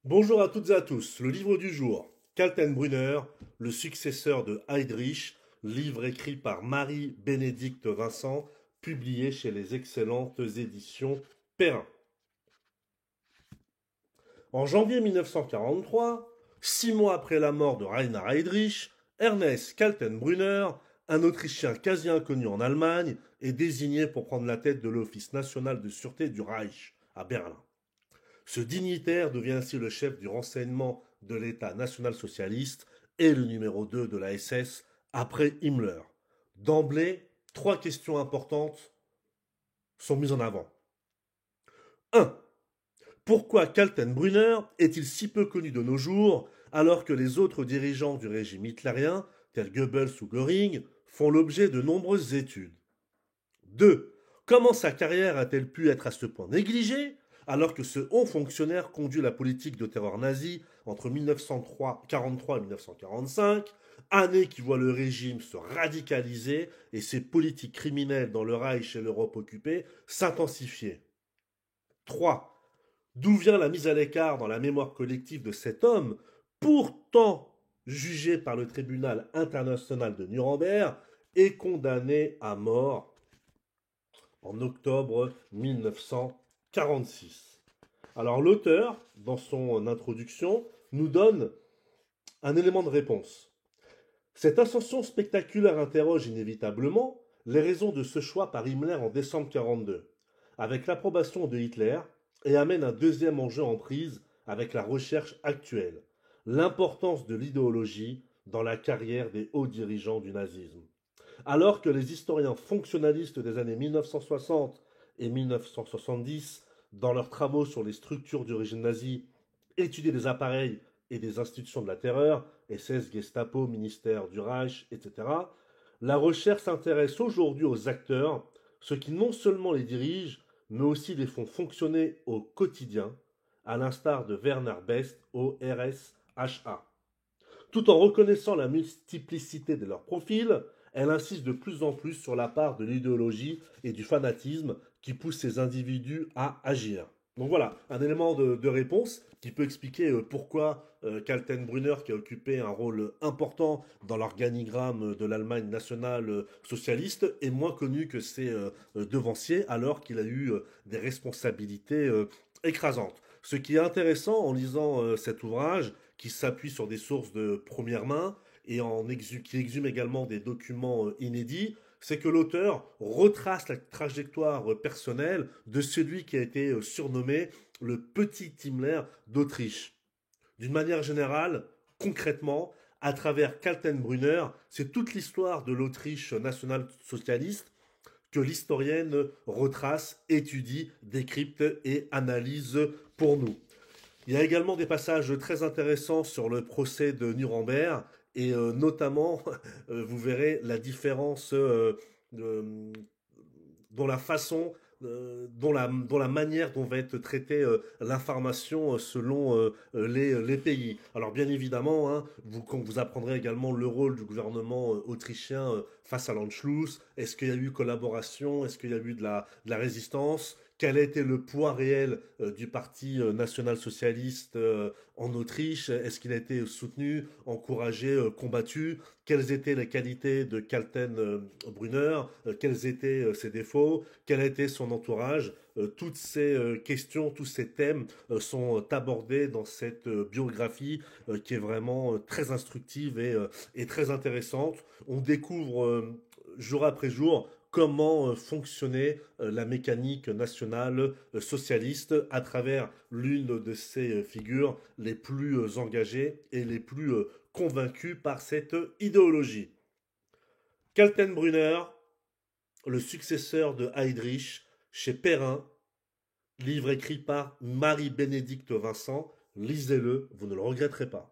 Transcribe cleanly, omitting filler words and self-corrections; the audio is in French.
Bonjour à toutes et à tous. Le livre du jour, Kaltenbrunner, le successeur de Heydrich, livre écrit par Marie-Bénédicte Vincent, publié chez les excellentes éditions Perrin. En janvier 1943, 6 mois après la mort de Reinhard Heydrich, Ernest Kaltenbrunner, un Autrichien quasi inconnu en Allemagne, est désigné pour prendre la tête de l'Office national de sûreté du Reich à Berlin. Ce dignitaire devient ainsi le chef du renseignement de l'État national-socialiste et le numéro 2 de la SS après Himmler. D'emblée, trois questions importantes sont mises en avant. 1. Pourquoi Kaltenbrunner est-il si peu connu de nos jours alors que les autres dirigeants du régime hitlérien, tels Goebbels ou Göring, font l'objet de nombreuses études? 2. Comment sa carrière a-t-elle pu être à ce point négligée alors que ce haut fonctionnaire conduit la politique de terreur nazie entre 1943 et 1945, année qui voit le régime se radicaliser et ses politiques criminelles dans le Reich et l'Europe occupée s'intensifier? 3. D'où vient la mise à l'écart dans la mémoire collective de cet homme, pourtant jugé par le tribunal international de Nuremberg et condamné à mort en octobre 1946. Alors l'auteur, dans son introduction, nous donne un élément de réponse. Cette ascension spectaculaire interroge inévitablement les raisons de ce choix par Himmler en décembre 1942, avec l'approbation de Hitler, et amène un deuxième enjeu en prise avec la recherche actuelle, l'importance de l'idéologie dans la carrière des hauts dirigeants du nazisme. Alors que les historiens fonctionnalistes des années 1960 et 1970, dans leurs travaux sur les structures du régime nazi, étudiaient des appareils et des institutions de la terreur, SS, Gestapo, ministère du Reich, etc., la recherche s'intéresse aujourd'hui aux acteurs, ceux qui non seulement les dirigent, mais aussi les font fonctionner au quotidien, à l'instar de Werner Best au RSHA. Tout en reconnaissant la multiplicité de leurs profils, elle insiste de plus en plus sur la part de l'idéologie et du fanatisme qui pousse ces individus à agir. Donc voilà, un élément de réponse qui peut expliquer pourquoi Kaltenbrunner, qui a occupé un rôle important dans l'organigramme de l'Allemagne nationale socialiste, est moins connu que ses devanciers, alors qu'il a eu des responsabilités écrasantes. Ce qui est intéressant en lisant cet ouvrage, qui s'appuie sur des sources de première main et qui exhume également des documents inédits, c'est que l'auteur retrace la trajectoire personnelle de celui qui a été surnommé le petit Himmler d'Autriche. D'une manière générale, concrètement, à travers Kaltenbrunner, c'est toute l'histoire de l'Autriche nationale-socialiste que l'historienne retrace, étudie, décrypte et analyse pour nous. Il y a également des passages très intéressants sur le procès de Nuremberg et notamment, vous verrez la différence de- dans la façon, dans la manière dont va être traitée l'information selon les pays. Alors bien évidemment, hein, vous apprendrez également le rôle du gouvernement autrichien face à l'Anschluss. Est-ce qu'il y a eu collaboration? Est-ce qu'il y a eu de la résistance? Quel a été le poids réel du Parti national-socialiste en Autriche? Est-ce qu'il a été soutenu, encouragé, combattu? Quelles étaient les qualités de Kaltenbrunner? Quels étaient ses défauts? Quel a été son entourage? Toutes ces questions, tous ces thèmes sont abordés dans cette biographie qui est vraiment très instructive et très intéressante. On découvre jour après jour comment fonctionnait la mécanique nationale socialiste à travers l'une de ces figures les plus engagées et les plus convaincues par cette idéologie. Kaltenbrunner, le successeur de Heydrich, chez Perrin, livre écrit par Marie-Bénédicte Vincent. Lisez-le, vous ne le regretterez pas.